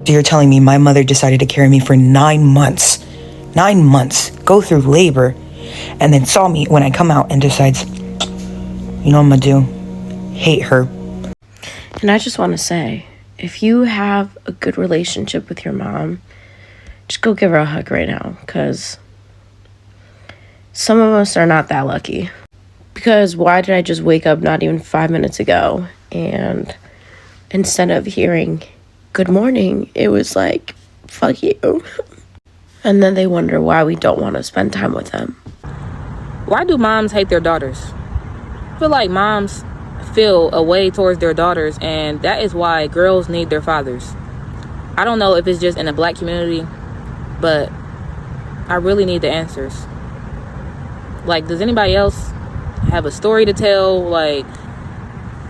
So you're telling me my mother decided to carry me for 9 months, 9 months, go through labor, and then saw me when I come out and decides, you know what I'm gonna do? Hate her. And I just want to say, if you have a good relationship with your mom, just go give her a hug right now, because some of us are not that lucky. Because why did I just wake up not even 5 minutes ago, and instead of hearing good morning, it was like, fuck you. And then they wonder why we don't want to spend time with them. Why do moms hate their daughters? I feel like moms feel a way towards their daughters, and that is why girls need their fathers. I don't know if it's just in the black community, but I really need the answers. Like, does anybody else have a story to tell? Like,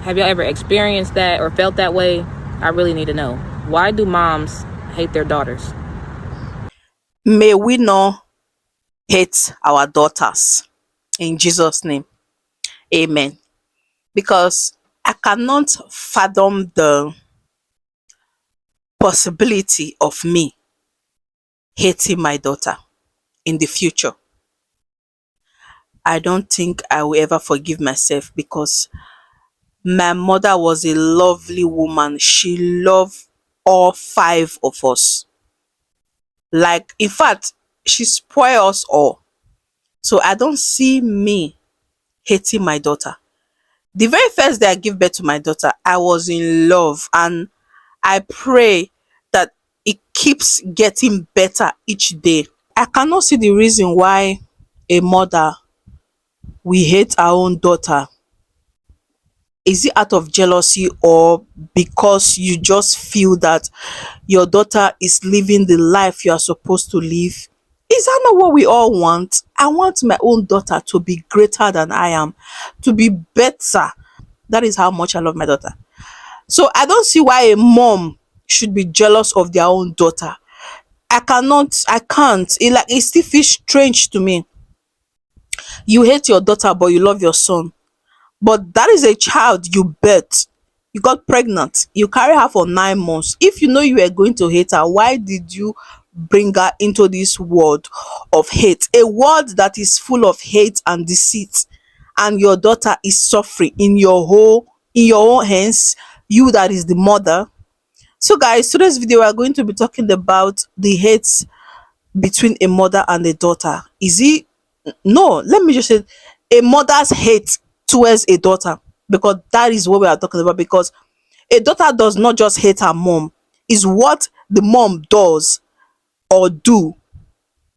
have y'all ever experienced that or felt that way? I really need to know. Why do moms hate their daughters? May we not hate our daughters. In Jesus' name. Amen. Because I cannot fathom the possibility of me hating my daughter in the future. I don't think I will ever forgive myself, because my mother was a lovely woman. She loved all 5 of us. Like, in fact, she spoiled us all. So I don't see me hating my daughter. The very first day I give birth to my daughter, I was in love, and I pray that it keeps getting better each day. I cannot see the reason why a mother will hate our own daughter. Is it out of jealousy, or because you just feel that your daughter is living the life you are supposed to live? Is that not what we all want? I want my own daughter to be greater than I am, to be better. That is how much I love my daughter. So I don't see why a mom should be jealous of their own daughter. I can't. It still feels strange to me. You hate your daughter, but you love your son. But that is a child you birthed. You got pregnant. You carry her for 9 months. If you know you were going to hate her, why did you bring her into this world of hate? A world that is full of hate and deceit. And your daughter is suffering in your own hands. You that is the mother. So guys, today's video we are going to be talking about the hate between a mother and a daughter. Let me just say, a mother's hate towards a daughter, because that is what we are talking about. Because a daughter does not just hate her mom, it's what the mom does or do.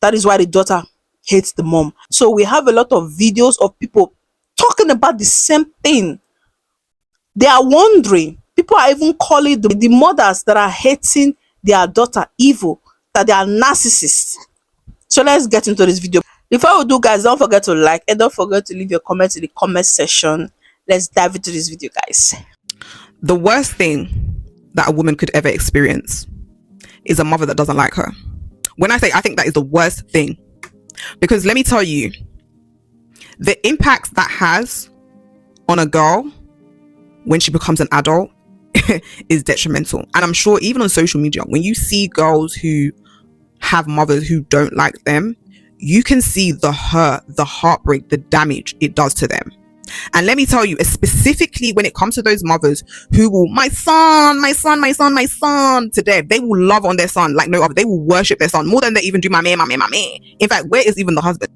That is why the daughter hates the mom. So we have a lot of videos of people talking about the same thing. They are wondering, people are even calling the mothers that are hating their daughter evil, that they are narcissists. So let's get into this video. Before we do, guys, don't forget to like and don't forget to leave your comments in the comment section. Let's dive into this video, guys. The worst thing that a woman could ever experience is a mother that doesn't like her. When I say I think that is the worst thing, because let me tell you, the impact that has on a girl when she becomes an adult is detrimental. And I'm sure even on social media, when you see girls who have mothers who don't like them, you can see the hurt, the heartbreak, the damage it does to them. And let me tell you, specifically when it comes to those mothers who will, my son, to them, they will love on their son like no other. They will worship their son more than they even do my man. In fact, where is even the husband?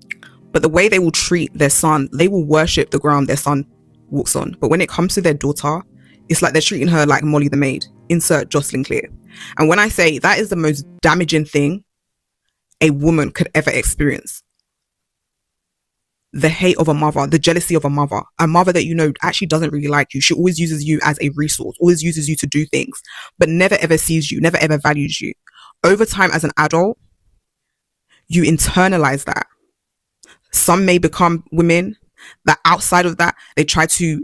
But the way they will treat their son, they will worship the ground their son walks on. But when it comes to their daughter, it's like they're treating her like Molly the maid. Insert Jocelyn Clear. And when I say that is the most damaging thing a woman could ever experience, the hate of a mother, the jealousy of a mother that you know actually doesn't really like you. She always uses you as a resource, always uses you to do things, but never ever sees you, never ever values you. Over time as an adult, you internalize that. Some may become women that outside of that, they try to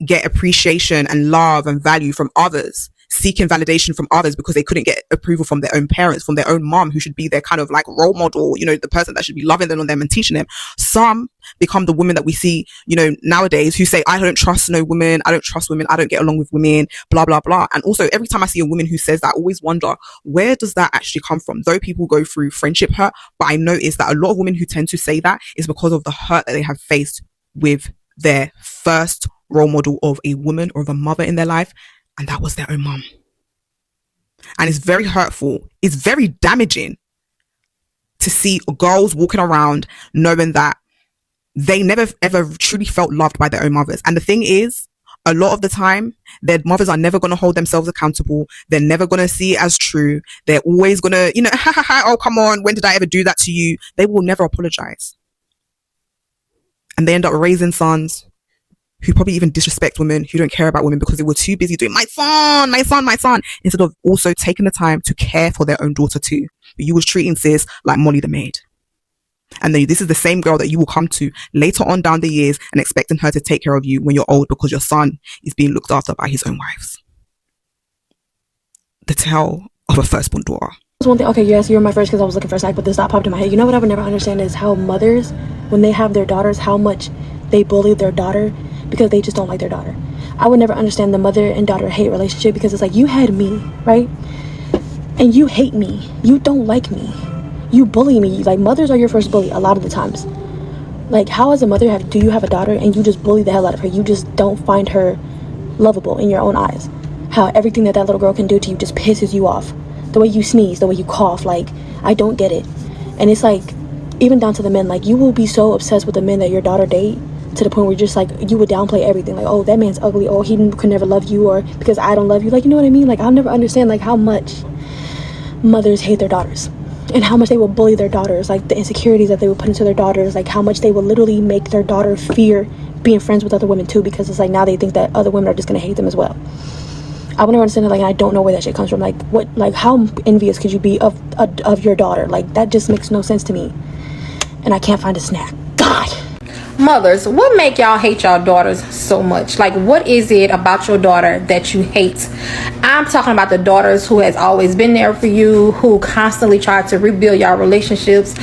get appreciation and love and value from others seeking validation from others because they couldn't get approval from their own parents, from their own mom, who should be their kind of like role model, you know, the person that should be loving them on them and teaching them. Some become the women that we see, you know, nowadays, who say, I don't trust no women, I don't trust women, I don't get along with women, blah, blah, blah. And also, every time I see a woman who says that, I always wonder, where does that actually come from? Though people go through friendship hurt, but I notice that a lot of women who tend to say that is because of the hurt that they have faced with their first role model of a woman or of a mother in their life, and that was their own mom. And it's very hurtful, it's very damaging to see girls walking around knowing that they never ever truly felt loved by their own mothers. And the thing is, a lot of the time, their mothers are never going to hold themselves accountable. They're never going to see it as true. They're always going to, you know, oh, come on, when did I ever do that to you? They will never apologize. And they end up raising sons who probably even disrespect women, who don't care about women because they were too busy doing my son, my son, my son, instead of also taking the time to care for their own daughter too. But you was treating sis like Molly the maid. And then this is the same girl that you will come to later on down the years and expecting her to take care of you when you're old because your son is being looked after by his own wives. The tale of a firstborn daughter. One thing, okay, yes, you were my first because I was looking for a snack, but this thought popped in my head. You know what I would never understand is how mothers, when they have their daughters, how much they bully their daughter because they just don't like their daughter. I would never understand the mother and daughter hate relationship, because it's like, you had me, right? And you hate me. You don't like me. You bully me. Like, mothers are your first bully a lot of the times. Like, how as a mother do you have a daughter and you just bully the hell out of her? You just don't find her lovable in your own eyes. How everything that little girl can do to you just pisses you off. The way you sneeze, the way you cough, like, I don't get it. And it's like, even down to the men, like, you will be so obsessed with the men that your daughter date to the point where you're just like, you would downplay everything. Like, oh, that man's ugly. Oh, he could never love you, or because I don't love you. Like, you know what I mean? Like, I'll never understand, like, how much mothers hate their daughters and how much they will bully their daughters, like the insecurities that they would put into their daughters, like how much they will literally make their daughter fear being friends with other women too, because it's like now they think that other women are just going to hate them as well. I would never understand it. Like, I don't know where that shit comes from. Like, what, like, how envious could you be of your daughter? Like, that just makes no sense to me. And I can't find a snack. God. Mothers, what make y'all hate y'all daughters so much? Like, what is it about your daughter that you hate? I'm talking about the daughters who has always been there for you, who constantly try to rebuild y'all relationships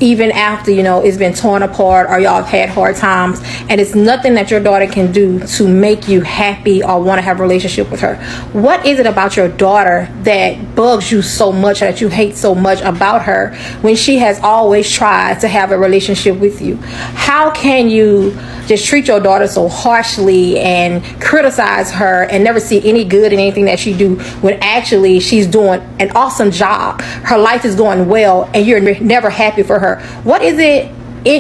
even after, you know, it's been torn apart or y'all have had hard times, and it's nothing that your daughter can do to make you happy or want to have a relationship with her. What is it about your daughter that bugs you so much, that you hate so much about her, when she has always tried to have a relationship with you? How can you just treat your daughter so harshly and criticize her and never see any good in anything that she do, when actually she's doing an awesome job, her life is going well, and you're never happy for her? What is it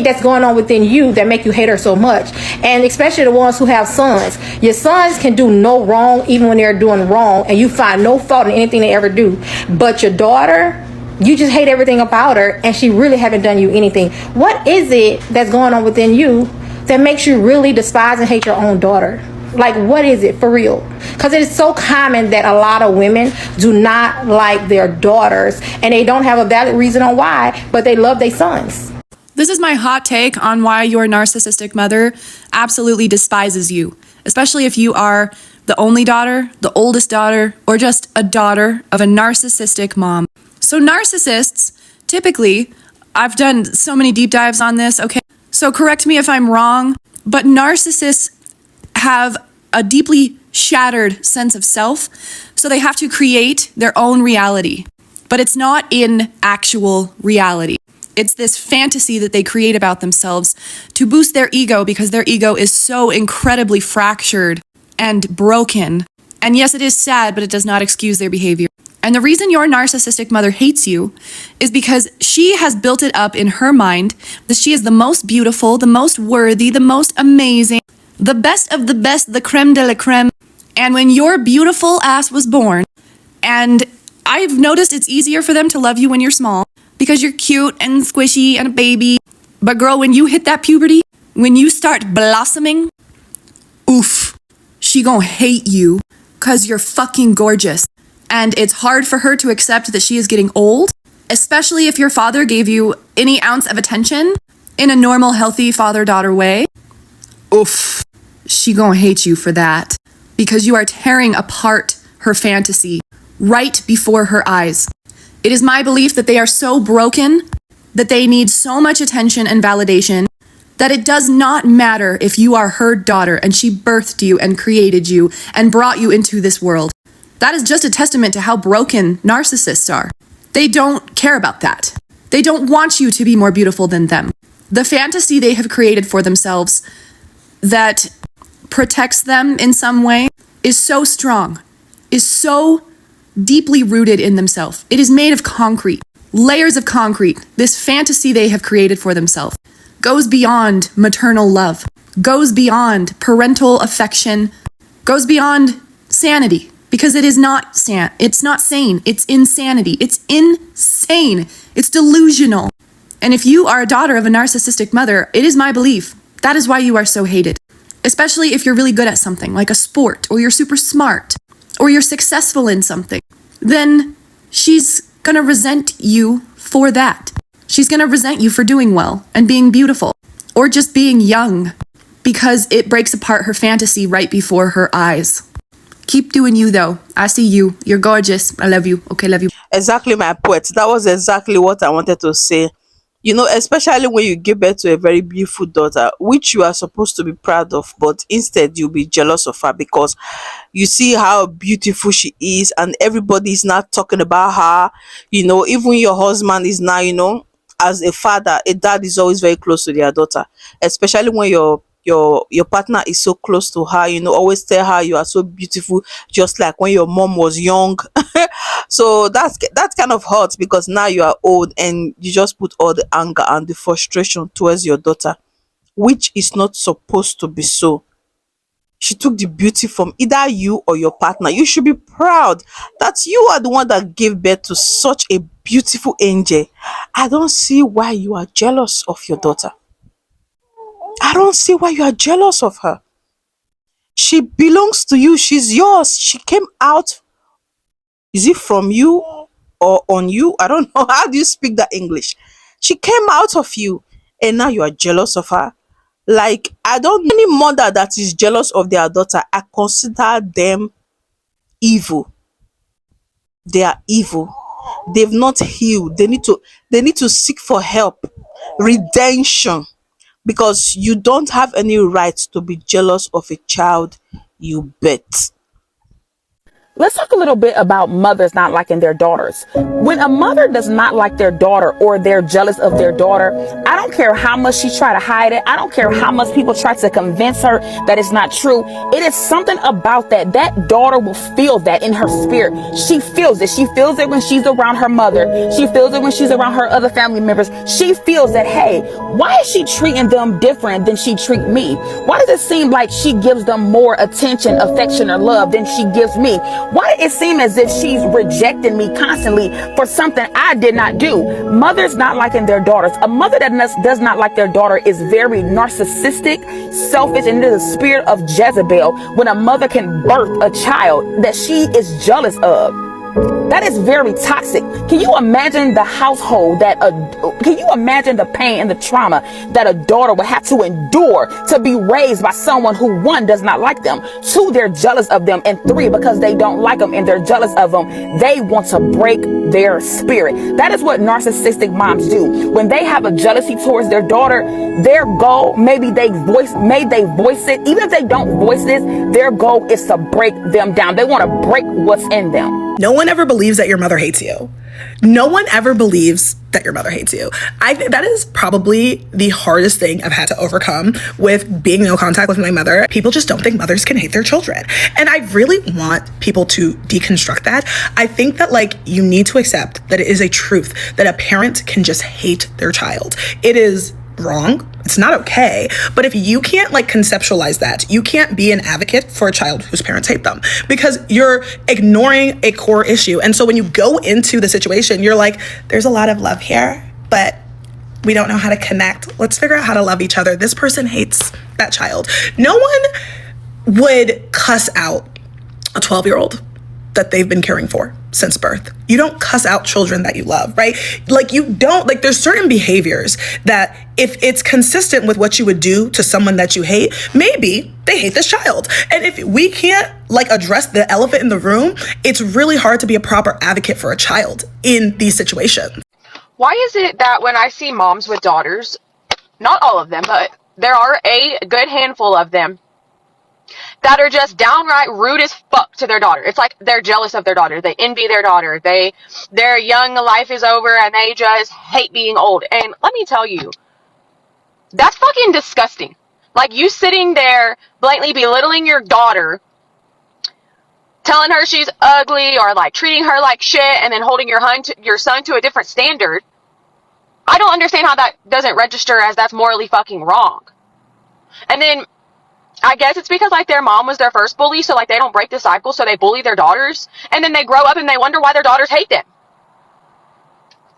that's going on within you that make you hate her so much? And especially the ones who have sons. Your sons can do no wrong even when they're doing wrong, and you find no fault in anything they ever do. But your daughter, you just hate everything about her, and she really haven't done you anything. What is it that's going on within you that makes you really despise and hate your own daughter? Like, what is it for real? Because it is so common that a lot of women do not like their daughters, and they don't have a valid reason on why, but they love their sons. This is my hot take on why your narcissistic mother absolutely despises you, especially if you are the only daughter, the oldest daughter, or just a daughter of a narcissistic mom. So narcissists, typically, I've done so many deep dives on this, okay? So correct me if I'm wrong, but narcissists have a deeply shattered sense of self, so they have to create their own reality. But it's not in actual reality. It's this fantasy that they create about themselves to boost their ego, because their ego is so incredibly fractured and broken. And yes, it is sad, but it does not excuse their behavior. And the reason your narcissistic mother hates you is because she has built it up in her mind that she is the most beautiful, the most worthy, the most amazing, the best of the best, the creme de la creme. And when your beautiful ass was born, and I've noticed it's easier for them to love you when you're small because you're cute and squishy and a baby. But girl, when you hit that puberty, when you start blossoming, oof, she gonna hate you because you're fucking gorgeous. And it's hard for her to accept that she is getting old, especially if your father gave you any ounce of attention in a normal, healthy father-daughter way. Oof, she gonna hate you for that, because you are tearing apart her fantasy right before her eyes. It is my belief that they are so broken that they need so much attention and validation that it does not matter if you are her daughter and she birthed you and created you and brought you into this world. That is just a testament to how broken narcissists are. They don't care about that. They don't want you to be more beautiful than them. The fantasy they have created for themselves that protects them in some way is so strong, is so deeply rooted in themselves. It is made of concrete, layers of concrete. This fantasy they have created for themselves goes beyond maternal love, goes beyond parental affection, goes beyond sanity, because it is not it's not sane. It's insanity. It's insane. It's delusional. And if you are a daughter of a narcissistic mother, it is my belief that is why you are so hated. Especially if you're really good at something, like a sport, or you're super smart, or you're successful in something, then she's gonna resent you for that. She's gonna resent you for doing well and being beautiful, or just being young, because it breaks apart her fantasy right before her eyes. Keep doing you though. I see you. You're gorgeous. I love you. Okay, love you. Exactly, my poet. That was exactly what I wanted to say. You know, especially when you give birth to a very beautiful daughter, which you are supposed to be proud of, but instead you'll be jealous of her because you see how beautiful she is and everybody is not talking about her. You know, even your husband is now, you know, as a father, a dad is always very close to their daughter, especially when your partner is so close to her, you know, always tell her you are so beautiful, just like when your mom was young. So that's kind of hurt because now you are old and you just put all the anger and the frustration towards your daughter, which is not supposed to be so. She took the beauty from either you or your partner. You should be proud that you are the one that gave birth to such a beautiful angel. I don't see why you are jealous of your daughter. I don't see why you are jealous of her. She belongs to you. She's yours. She came out. Is it from you or on you? I don't know. How do you speak that English? She came out of you and now you are jealous of her. Like, I don't, any mother that is jealous of their daughter, I consider them evil. They are evil. They've not healed. They need to seek for help, redemption, because you don't have any right to be jealous of a child you bet. Let's talk a little bit about mothers not liking their daughters. When a mother does not like their daughter or they're jealous of their daughter, I don't care how much she try to hide it. I don't care how much people try to convince her that it's not true. It is something about that. That daughter will feel that in her spirit. She feels it. She feels it when she's around her mother. She feels it when she's around her other family members. She feels that, hey, why is she treating them different than she treat me? Why does it seem like she gives them more attention, affection, or love than she gives me? Why does it seem as if she's rejecting me constantly for something I did not do? Mothers not liking their daughters. A mother that does not like their daughter is very narcissistic, selfish, and it is the spirit of Jezebel when a mother can birth a child that she is jealous of. That is very toxic. Can you imagine the household can you imagine the pain and the trauma that a daughter would have to endure to be raised by someone who, one, does not like them, two, they're jealous of them, and three, because they don't like them and they're jealous of them, they want to break their spirit. That is what narcissistic moms do. When they have a jealousy towards their daughter, their goal, may they voice it, even if they don't voice this, their goal is to break them down. They want to break what's in them. No one ever believes that your mother hates you. No one ever believes that your mother hates you. That is probably the hardest thing I've had to overcome with being in no contact with my mother. People just don't think mothers can hate their children. And I really want people to deconstruct that. I think that, like, you need to accept that it is a truth that a parent can just hate their child. It is wrong. It's not okay. But if you can't, like, conceptualize that, you can't be an advocate for a child whose parents hate them because you're ignoring a core issue. And so when you go into the situation, you're like, there's a lot of love here, but we don't know how to connect. Let's figure out how to love each other. This person hates that child. No one would cuss out a 12-year-old that they've been caring for since birth. You don't cuss out children that you love, right? Like, you don't, like, there's certain behaviors that if it's consistent with what you would do to someone that you hate, maybe they hate this child. And if we can't like address the elephant in the room, it's really hard to be a proper advocate for a child in these situations. Why is it that when I see moms with daughters, not all of them, but there are a good handful of them that are just downright rude as fuck to their daughter? It's like they're jealous of their daughter. They envy their daughter. Their young life is over and they just hate being old. And let me tell you, that's fucking disgusting. Like, you sitting there blatantly belittling your daughter, telling her she's ugly or like treating her like shit, and then holding your son to a different standard. I don't understand how that doesn't register as that's morally fucking wrong. And then I guess it's because like their mom was their first bully, so like they don't break the cycle, so they bully their daughters, and then they grow up and they wonder why their daughters hate them.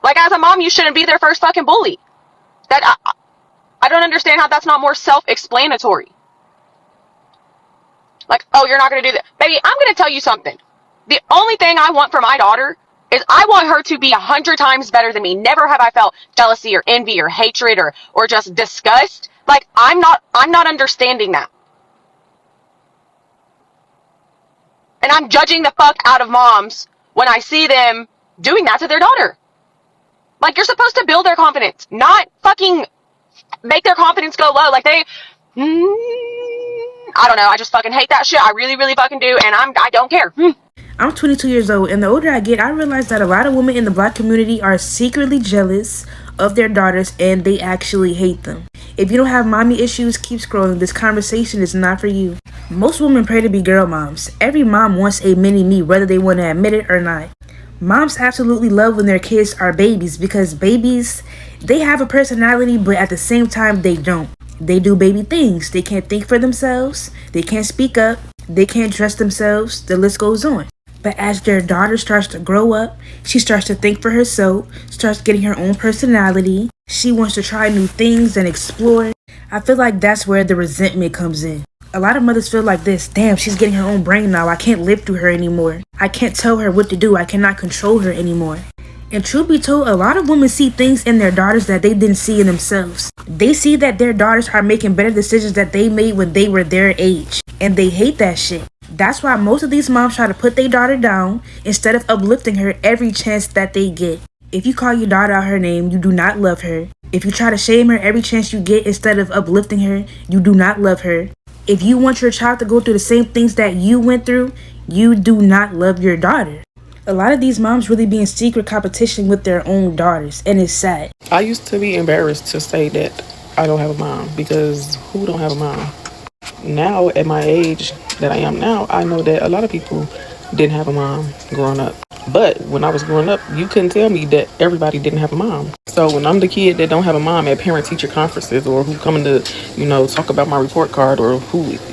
Like, as a mom, you shouldn't be their first fucking bully. I don't understand how that's not more self-explanatory. Like, oh, you're not going to do that. Baby, I'm going to tell you something. The only thing I want for my daughter is I want her to be 100 times better than me. Never have I felt jealousy or envy or hatred or just disgust. Like, I'm not understanding that. And I'm judging the fuck out of moms when I see them doing that to their daughter. Like, you're supposed to build their confidence, not fucking make their confidence go low. Like, I don't know. I just fucking hate that shit. I really, really fucking do. And I don't care. I'm 22 years old, and the older I get, I realize that a lot of women in the black community are secretly jealous of their daughters, and they actually hate them. If you don't have mommy issues, keep scrolling. This conversation is not for you. Most women pray to be girl moms. Every mom wants a mini me, whether they want to admit it or not. Moms absolutely love when their kids are babies, because babies, they have a personality, but at the same time, they don't. They do baby things. They can't think for themselves. They can't speak up. They can't dress themselves. The list goes on. But as their daughter starts to grow up, she starts to think for herself, starts getting her own personality. She wants to try new things and explore. I feel like that's where the resentment comes in. A lot of mothers feel like this: damn, she's getting her own brain now. I can't live through her anymore. I can't tell her what to do. I cannot control her anymore. And truth be told, a lot of women see things in their daughters that they didn't see in themselves. They see that their daughters are making better decisions that they made when they were their age. And they hate that shit. That's why most of these moms try to put their daughter down instead of uplifting her every chance that they get. If you call your daughter out her name, you do not love her. If you try to shame her every chance you get instead of uplifting her, you do not love her. If you want your child to go through the same things that you went through, you do not love your daughter. A lot of these moms really be in secret competition with their own daughters, and it's sad. I used to be embarrassed to say that I don't have a mom, because who don't have a mom? Now, at my age that I am now, I know that a lot of people didn't have a mom growing up. But when I was growing up, you couldn't tell me that everybody didn't have a mom. So when I'm the kid that don't have a mom at parent-teacher conferences, or who coming to, talk about my report card, or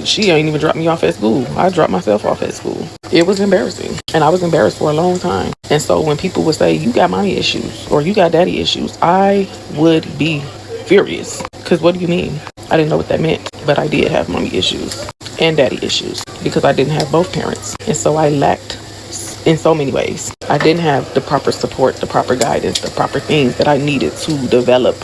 she ain't even dropped me off at school. I dropped myself off at school. It was embarrassing. And I was embarrassed for a long time. And so when people would say, you got mommy issues, or you got daddy issues, I would be furious. Because what do you mean? I didn't know what that meant. But I did have mommy issues and daddy issues, because I didn't have both parents. And so I lacked in so many ways. I didn't have the proper support, the proper guidance, the proper things that I needed to develop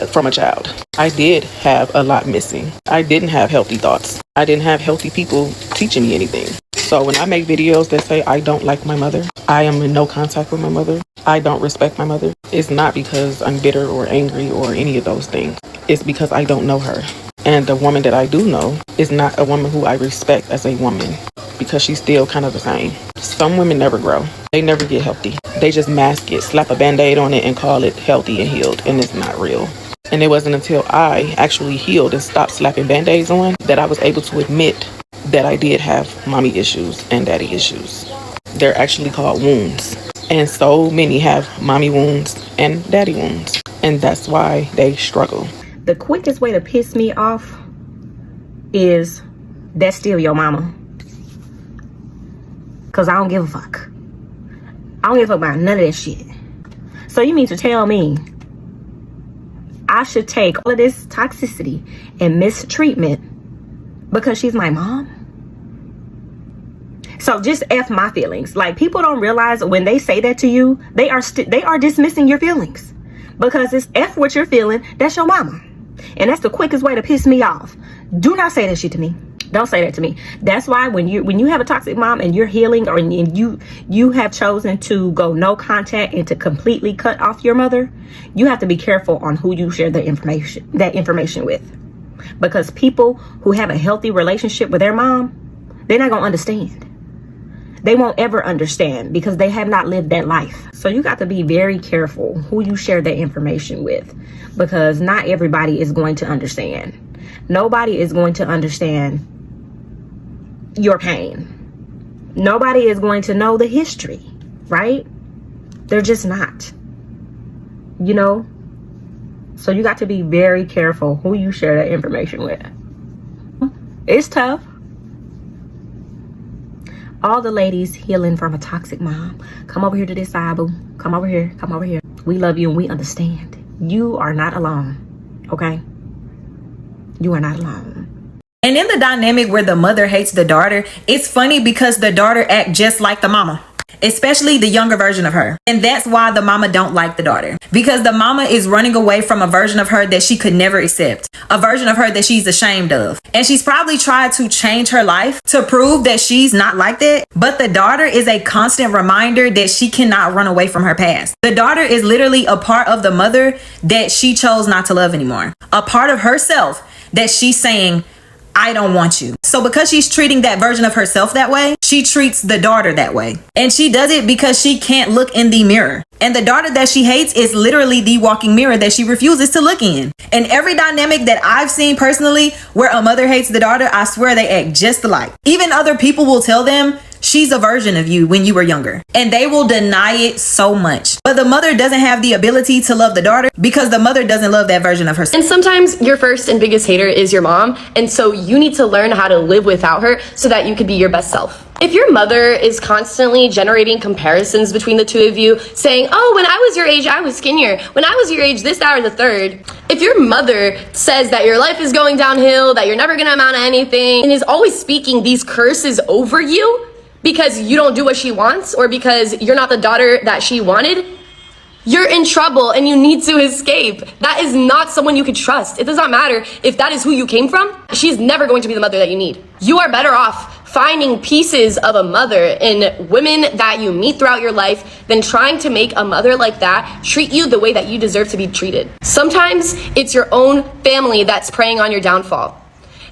from a child. I did have a lot missing. I didn't have healthy thoughts. I didn't have healthy people teaching me anything. So when I make videos that say I don't like my mother, I am in no contact with my mother, I don't respect my mother, it's not because I'm bitter or angry or any of those things. It's because I don't know her. And the woman that I do know is not a woman who I respect as a woman, because she's still kind of the same. Some women never grow. They never get healthy. They just mask it, slap a band-aid on it, and call it healthy and healed, and it's not real. And it wasn't until I actually healed and stopped slapping band-aids on that I was able to admit that I did have mommy issues and daddy issues. They're actually called wounds. And so many have mommy wounds and daddy wounds. And that's why they struggle. The quickest way to piss me off is, that's still your mama. Because I don't give a fuck. I don't give a fuck about none of that shit. So you mean to tell me I should take all of this toxicity and mistreatment because she's my mom? So just F my feelings. Like, people don't realize when they say that to you, they are dismissing your feelings. Because it's F what you're feeling, that's your mama. And that's the quickest way to piss me off. Do not say that shit to me. Don't say that to me. That's why when you have a toxic mom and you're healing, or and you have chosen to go no contact and to completely cut off your mother, you have to be careful on who you share that information with. Because people who have a healthy relationship with their mom, they're not gonna understand. They won't ever understand because they have not lived that life. So you got to be very careful who you share that information with, because not everybody is going to understand. Nobody is going to understand your pain. Nobody is going to know the history, right? They're just not, you know? So you got to be very careful who you share that information with. It's tough. All the ladies healing from a toxic mom, come over here to this side, boo. Come over here. Come over here. We love you and we understand. You are not alone, okay? You are not alone. And in the dynamic where the mother hates the daughter, it's funny because the daughter act just like the mama, especially the younger version of her. And that's why the mama don't like the daughter, because the mama is running away from a version of her that she could never accept, a version of her that she's ashamed of. And she's probably tried to change her life to prove that she's not like that. But the daughter is a constant reminder that she cannot run away from her past. The daughter is literally a part of the mother that she chose not to love anymore, a part of herself that she's saying, I don't want you. So because she's treating that version of herself that way, she treats the daughter that way. And she does it because she can't look in the mirror. And the daughter that she hates is literally the walking mirror that she refuses to look in. And every dynamic that I've seen personally where a mother hates the daughter, I swear they act just alike. Even other people will tell them, she's a version of you when you were younger. And they will deny it so much. But the mother doesn't have the ability to love the daughter because the mother doesn't love that version of herself. And sometimes your first and biggest hater is your mom. And so you need to learn how to live without her so that you could be your best self. If your mother is constantly generating comparisons between the two of you, saying, oh, when I was your age, I was skinnier. When I was your age, this, that, or the third. If your mother says that your life is going downhill, that you're never going to amount to anything, and is always speaking these curses over you because you don't do what she wants or because you're not the daughter that she wanted, you're in trouble and you need to escape. That is not someone you could trust. It does not matter if that is who you came from. She's never going to be the mother that you need. You are better off finding pieces of a mother in women that you meet throughout your life than trying to make a mother like that treat you the way that you deserve to be treated. Sometimes it's your own family that's preying on your downfall.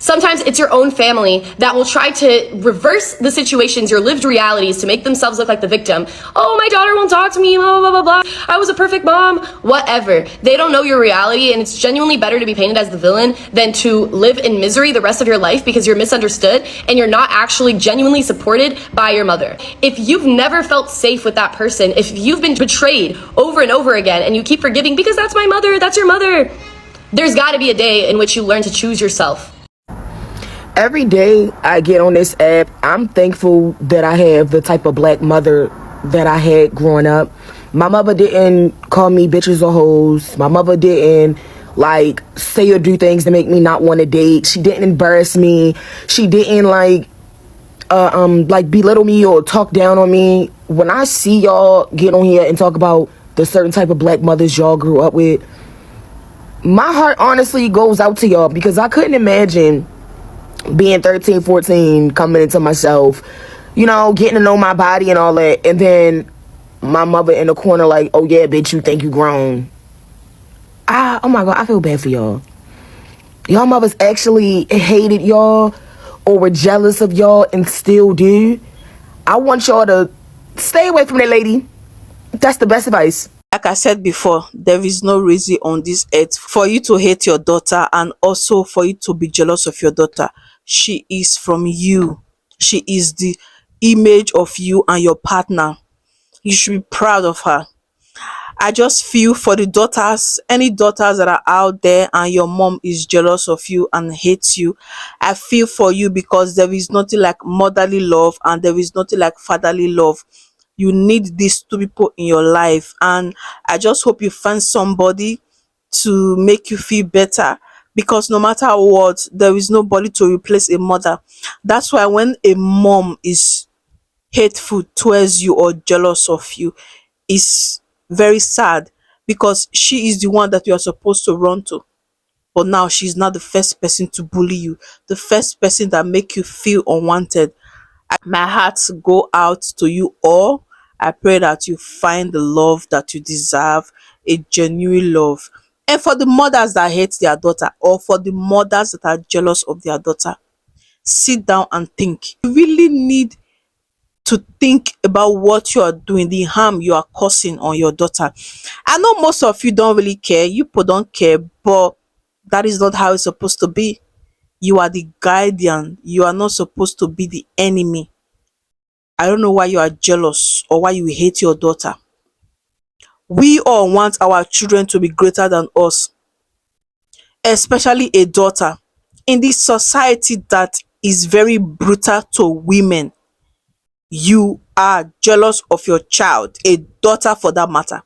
Sometimes it's your own family that will try to reverse the situations, your lived realities, to make themselves look like the victim. Oh, my daughter won't talk to me, blah, blah, blah, blah. I was a perfect mom, whatever. They don't know your reality, and it's genuinely better to be painted as the villain than to live in misery the rest of your life because you're misunderstood and you're not actually genuinely supported by your mother. If you've never felt safe with that person, if you've been betrayed over and over again and you keep forgiving because that's my mother, that's your mother, there's got to be a day in which you learn to choose yourself. Every day I get on this app, I'm thankful that I have the type of black mother that I had growing up. My mother didn't call me bitches or hoes. My mother didn't say or do things to make me not want to date. She didn't embarrass me. She didn't belittle me or talk down on me. When I see y'all get on here and talk about the certain type of black mothers y'all grew up with, my heart honestly goes out to y'all, because I couldn't imagine being 13, 14, coming into myself, getting to know my body and all that, and then my mother in the corner like, oh yeah, bitch, you think you grown. Oh my God, I feel bad for y'all. Y'all mothers actually hated y'all or were jealous of y'all and still do. I want y'all to stay away from that lady. That's the best advice. Like I said before, there is no reason on this earth for you to hate your daughter and also for you to be jealous of your daughter. She is from you. She is the image of you and your partner. You should be proud of her. I just feel for the daughters, any daughters that are out there and your mom is jealous of you and hates you. I feel for you, because there is nothing like motherly love and there is nothing like fatherly love. You need these two people in your life, and I just hope you find somebody to make you feel better, because no matter what, there is nobody to replace a mother. That's why when a mom is hateful towards you or jealous of you, it's very sad, because she is the one that you are supposed to run to. But now she's not the first person to bully you, the first person that make you feel unwanted. My heart go out to you all. I pray that you find the love that you deserve, a genuine love. And for the mothers that hate their daughter, or for the mothers that are jealous of their daughter, sit down and think. You really need to think about what you are doing, the harm you are causing on your daughter. I know most of you don't really care, you people don't care, but that is not how it's supposed to be. You are the guardian, you are not supposed to be the enemy. I don't know why you are jealous or why you hate your daughter. We all want our children to be greater than us, especially a daughter. In this society that is very brutal to women, you are jealous of your child, a daughter for that matter.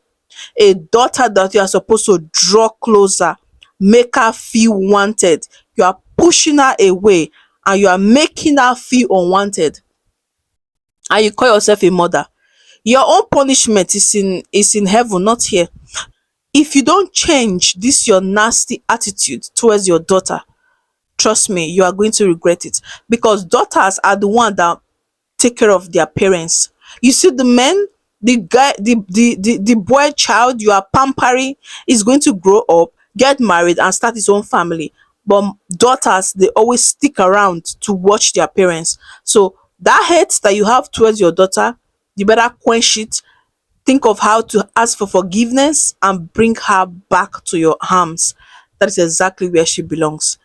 A daughter that you are supposed to draw closer, make her feel wanted. You are pushing her away and you are making her feel unwanted. And you call yourself a mother. Your own punishment is in heaven, not here. If you don't change this your nasty attitude towards your daughter, trust me, you are going to regret it, because daughters are the one that take care of their parents. You see, the men, the guy, the boy child you are pampering is going to grow up, get married, and start his own family. But daughters, they always stick around to watch their parents. So that hate that you have towards your daughter, you better quench it. Think of how to ask for forgiveness and bring her back to your arms. That is exactly where she belongs.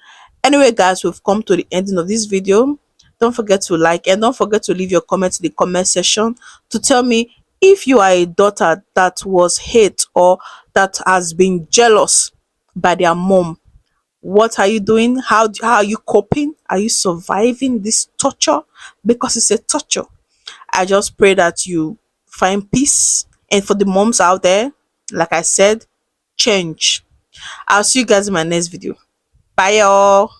Anyway, guys, we've come to the ending of this video. Don't forget to like and don't forget to leave your comments in the comment section to tell me if you are a daughter that was hate or that has been jealous by their mom. What are you doing? How are you coping? Are you surviving this torture? Because it's a torture. I just pray that you find peace. And for the moms out there, like I said, change. I'll see you guys in my next video. Bye, y'all.